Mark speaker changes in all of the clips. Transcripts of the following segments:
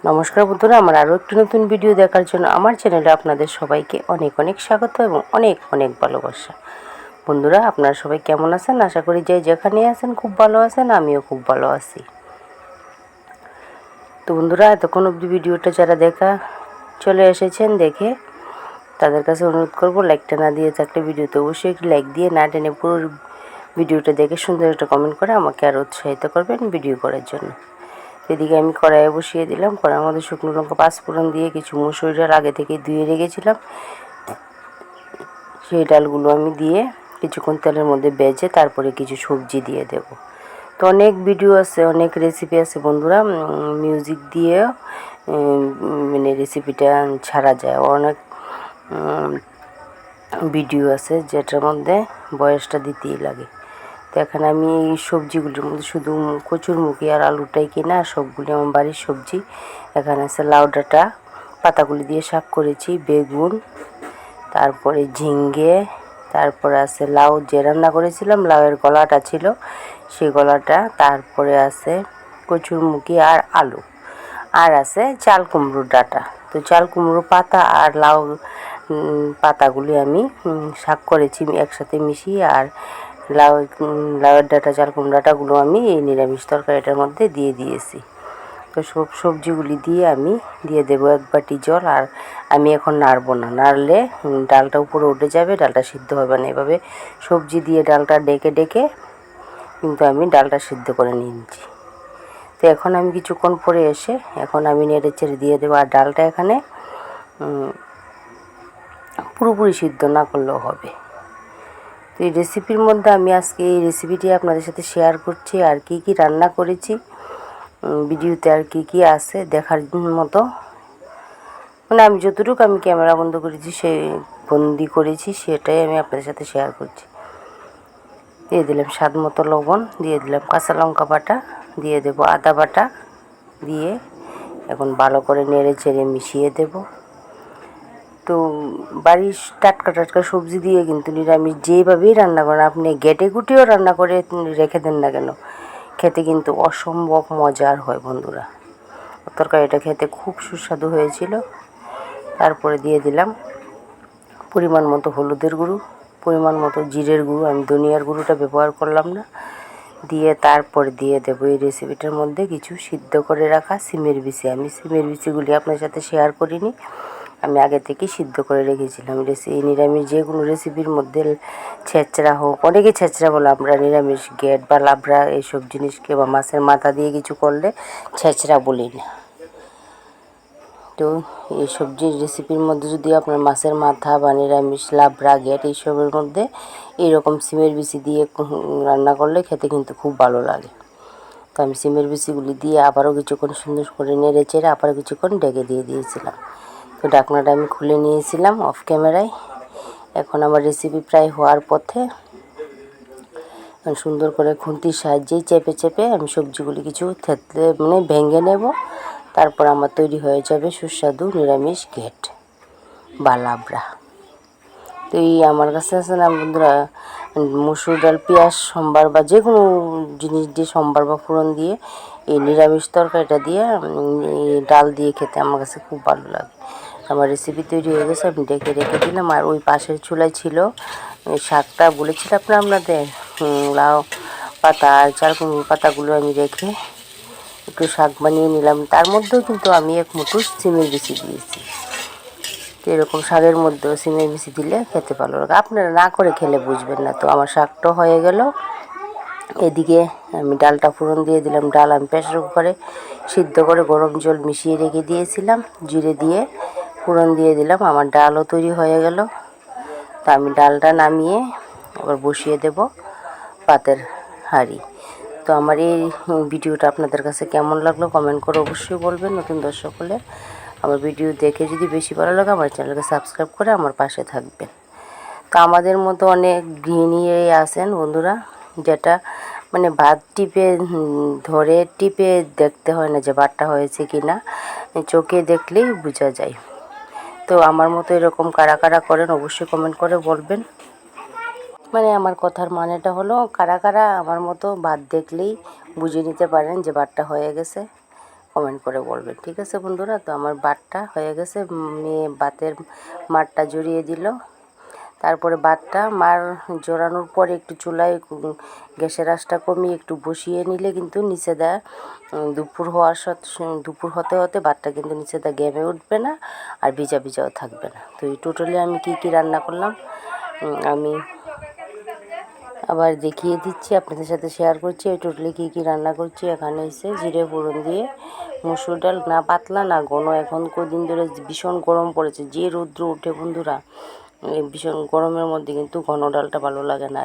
Speaker 1: নমস্কার বন্ধুরা, আমার আরও একটি নতুন ভিডিও দেখার জন্য আমার চ্যানেলে আপনাদের সবাইকে অনেক অনেক স্বাগত এবং অনেক অনেক ভালোবাসা। বন্ধুরা, আপনারা সবাই কেমন আছেন? আশা করি যে যেখানে আছেন খুব ভালো আছেন, আমিও খুব ভালো আছি। তো বন্ধুরা, এতক্ষণ অবধি ভিডিওটা যারা চলে এসেছেন দেখে, তাদের কাছে অনুরোধ করব লাইকটা না দিয়ে থাকলে ভিডিওতে অবশ্যই একটি লাইক দিয়ে, না টেনে পুরো ভিডিওটা দেখে সুন্দর একটা কমেন্ট করে আমাকে আরও উৎসাহিত করবেন ভিডিও করার জন্য। এদিকে আমি কড়াইয়ে বসিয়ে দিলাম। কড়াইয়ের মধ্যে শুকনো লঙ্কা পাঁচফোড়ন দিয়ে কিছু মুসুরি ডাল আগে থেকে ধুয়ে রেখেছিলাম, সেই ডালগুলো আমি দিয়ে কিছুক্ষণ তেলের মধ্যে ভেজে তারপরে কিছু সবজি দিয়ে দেব। তো অনেক ভিডিও আছে, অনেক রেসিপি আছে বন্ধুরা, মিউজিক দিয়েও মানে রেসিপিটা ছাড়া যায়। অনেক ভিডিও আছে যেটার মধ্যে বয়সটা দিতেই লাগে। তো এখানে আমি এই সবজিগুলির মধ্যে শুধু কচুরমুখী আর আলুটাই কিনা, আর সবগুলি আমার বাড়ির সবজি। এখানে আছে লাউ ডাঁটা, পাতাগুলি দিয়ে শাক করেছি, বেগুন, তারপরে ঝিঙ্গে, তারপরে আছে লাউ যে রান্না করেছিলাম, লাউয়ের গলাটা ছিল সেই গলাটা, তারপরে আছে কচুরমুখী আর আলু, আর আছে চাল কুমড়োর ডাঁটা। তো চাল কুমড়ো পাতা আর লাউ পাতাগুলি আমি শাক করেছি একসাথে মিশিয়ে, আর লাউয়ের ডাঁটা চাল কুমড়ো ডাঁটাগুলো আমি এই নিরামিষ তরকারিটার মধ্যে দিয়ে দিয়েছি। তো সব সবজিগুলি দিয়ে আমি দিয়ে দেবো এক বাটি জল। আর আমি এখন নাড়ব না, নাড়লে ডালটা উপরে উঠে যাবে, ডালটা সিদ্ধ হবে না। এভাবে সবজি দিয়ে ডালটা ডেকে ডেকে কিন্তু আমি ডালটা সিদ্ধ করে নিয়েছি। তো এখন আমি কিছুক্ষণ পরে এসে এখন আমি নেড়ে চেড়ে দিয়ে দেবো। আর ডালটা এখানে পুরোপুরি সিদ্ধ না করলেও হবে। তো এই রেসিপির মধ্যে আমি আজকে এই রেসিপিটি আপনাদের সাথে শেয়ার করছি, আর কি কি রান্না করেছি ভিডিওতে, আর কি কি আছে দেখার মতো। মানে আমি যতটুকু আমি ক্যামেরা বন্ধ করেছি, বন্দি করেছি, সেটাই আমি আপনাদের সাথে শেয়ার করছি। দিয়ে দিলাম স্বাদ মতো লবণ, দিয়ে দিলাম কাঁচা লঙ্কা বাটা, দিয়ে দেব আদা বাটা, দিয়ে এখন ভালো করে নেড়ে চেড়ে মিশিয়ে দেব। তো বাড়ির টাটকা টাটকা সবজি দিয়ে কিন্তু নিরামিষ যেভাবেই রান্না করেন, আপনি ঘেটে গুটিও রান্না করে রেখে দেন না কেন, খেতে কিন্তু অসম্ভব মজার হয় বন্ধুরা। তরকারিটা খেতে খুব সুস্বাদু হয়েছিল। তারপরে দিয়ে দিলাম পরিমাণ মতো হলুদের গুঁড়ো, পরিমাণ মতো জিরের গুঁড়ো, আমি ধনিয়ার গুঁড়োটা ব্যবহার করলাম না। দিয়ে তারপর দিয়ে দেবো এই রেসিপিটার মধ্যে কিছু সিদ্ধ করে রাখা সিমের বিচি। আমি সিমের বিচিগুলি আপনার সাথে শেয়ার করিনি, আমি আগে থেকে সিদ্ধ করে রেখেছিলাম। এই নিরামিষ যে কোনো রেসিপির মধ্যে ছেঁচড়া হোক, অনেকে ছেঁচড়া বলে, আমরা নিরামিষ গেট বা লাবড়া এইসব জিনিসকে বা মাছের মাথা দিয়ে কিছু করলে ছেঁচড়া বলি না। তো এই সবজির রেসিপির মধ্যে যদি আপনার মাছের মাথা বা নিরামিষ লাবড়া গেট এইসবের মধ্যে এইরকম সিমের বিচি দিয়ে রান্না করলে খেতে কিন্তু খুব ভালো লাগে। তো আমি সিমের বিচিগুলি দিয়ে আবারও কিছুক্ষণ সুন্দর করে নেড়ে চেড়ে আবার কিছুক্ষণ ডেকে দিয়ে দিয়েছিলাম। তো ঢাকনাটা আমি খুলে নিয়েছিলাম অফ ক্যামেরায়। এখন আমার রেসিপি প্রায় হওয়ার পথে। সুন্দর করে খুন্তির সাহায্যেই চেপে চেপে আমি সবজিগুলি কিছু থেতলে মানে ভেঙে নেব। তারপর আমার তৈরি হয়ে যাবে সুস্বাদু নিরামিষ ঘেট বা লাবড়া। তো এই আমার কাছে আছে না বন্ধুরা, মসুর ডাল, পেঁয়াজ, সম্বার বা যে কোনো জিনিস দিয়ে সম্বার বা ফোড়ন দিয়ে এই নিরামিষ তরকারিটা দিয়ে ডাল দিয়ে খেতে আমার কাছে খুব ভালো লাগে। আমার রেসিপি তৈরি হয়ে গেছে, আমি ডেকে রেখে দিলাম। আর ওই পাশের চুলায় ছিল শাকটা বলেছিলাম আপনাদের, লাউ পাতা আর চাল কুমড়ো পাতাগুলো আমি রেখে একটু শাক বানিয়ে নিলাম। তার মধ্যেও কিন্তু আমি এক মুঠো সিমের বিচি দিয়েছি। তো এরকম শাকের মধ্যেও সিমের বিচি দিলে খেতে ভালো লাগে, আপনারা না করে খেলে বুঝবেন না। তো আমার শাকটা হয়ে গেল। এদিকে আমি ডালটা ফোড়ন দিয়ে দিলাম। ডাল আমি প্রেসার কুকারে সিদ্ধ করে গরম জল মিশিয়ে রেখে দিয়েছিলাম, জিরে দিয়ে ফোড়ন দিয়ে দিলাম। আমার ডালও তৈরি হয়ে গেল। তা আমি ডালটা নামিয়ে আবার বসিয়ে দেব পাতের হাঁড়ি। তো আমার এই ভিডিওটা আপনাদের কাছে কেমন লাগলো কমেন্ট করে অবশ্যই বলবেন। নতুন দর্শক হলে আমার ভিডিও দেখে যদি বেশি ভালো লাগে আমার চ্যানেলকে সাবস্ক্রাইব করে আমার পাশে থাকবেন। তো আমাদের মতো অনেক গৃহিণী আছেন বন্ধুরা, যেটা মানে ভাত টিপে ধরে টিপে দেখতে হয় না যে ভাতটা হয়েছে কি না, চোখে দেখলেই বোঝা যায়। তো আমার মতো এরকম কারা কারা করেন অবশ্যই কমেন্ট করে বলবেন। মানে আমার কথার মানেটা হলো, কারা কারা আমার মতো ভাত দেখলেই বুঝে নিতে পারেন যে ভাতটা হয়ে গেছে। কমেন্ট করে বলবেন। ঠিক আছে বন্ধুরা, তো আমার ভাতটা হয়ে গেছে, মেয়ে ভাতের মাড়টা জড়িয়ে দিল। তারপরে ভাতটা মাড় জড়ানোর পরে একটু চুলায় গ্যাসের আঁচটা কমিয়ে একটু বসিয়ে নিলে কিন্তু নিচে দেয়া দুপুর হতে হতে ভাতটা কিন্তু নিচে দেয়া ঘেমে উঠবে না আর ভিজা ভিজাও থাকবে না। তো এই টোটালি আমি কি কি রান্না করলাম আমি আবার দেখিয়ে দিচ্ছি, আপনাদের সাথে শেয়ার করছি এই টোটালি কী কী রান্না করছি। এখানে এসে জিরে ফোড়ন দিয়ে মসুর ডাল, না পাতলা না ঘন, এখন কদিন ধরে ভীষণ গরম পড়েছে, যে রৌদ্র উঠে বন্ধুরা, এই ভীষণ গরমের মধ্যে কিন্তু ঘন ডালটা ভালো লাগে না।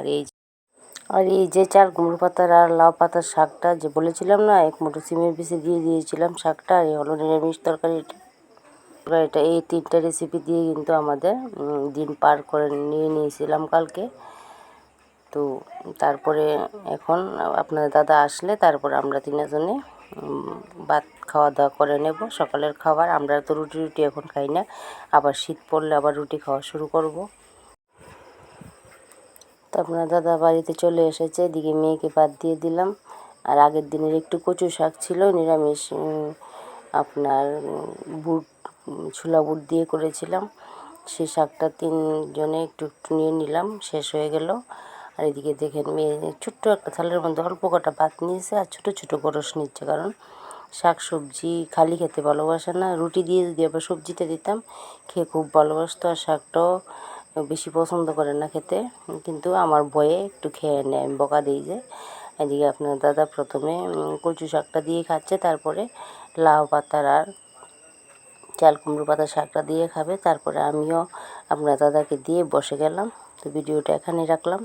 Speaker 1: আর এই যে চাল কুমড়ো পাতার আর লাউ পাতার শাকটা যে বলেছিলাম না, এক মুঠো সিমের পিসে দিয়ে দিয়েছিলাম শাকটা, আর এই হলো নিরামিষ তরকারিটা। এটা এই 3টা রেসিপি দিয়ে কিন্তু আমাদের দিন পার করে নিয়েছিলাম কালকে। তো তারপরে এখন আপনার দাদা আসলে তারপর আমরা 3জনে ভাত খাওয়া দাওয়া করে নেব, সকালের খাবার। আমরা তো রুটি এখন খাই না, আবার শীত পড়লে আবার রুটি খাওয়া শুরু করব। তো আপনার দাদা বাড়িতে চলে এসেছে, এদিকে মেয়েকে ভাত দিয়ে দিলাম। আর আগের দিনের একটু কচু শাক ছিল নিরামিষ, আপনার বুট, ছোলা বুট দিয়ে করেছিলাম, সেই শাকটা 3জনে একটু একটু নিয়ে নিলাম, শেষ হয়ে গেল। আর এদিকে দেখেন মেয়ে ছোট্ট একটা থালের মধ্যে অল্প কটা ভাত নিয়েছে আর ছোটো ছোটো গরস নিচ্ছে, কারণ শাক সবজি খালি খেতে ভালোবাসে না। রুটি দিয়ে যদি আবার সবজিটা দিতাম খেয়ে খুব ভালোবাসতো, আর শাকটাও বেশি পছন্দ করে না খেতে, কিন্তু আমার ভয়ে একটু খেয়ে নেয়, আমি বকা দিই যে। এদিকে আপনার দাদা প্রথমে কচু শাকটা দিয়ে খাচ্ছে, তারপরে লাউ পাতার আর চাল কুমড়ো পাতার শাকটা দিয়ে খাবে, তারপরে আমিও আপনার দাদাকে দিয়ে বসে গেলাম। তো ভিডিওটা এখানেই রাখলাম।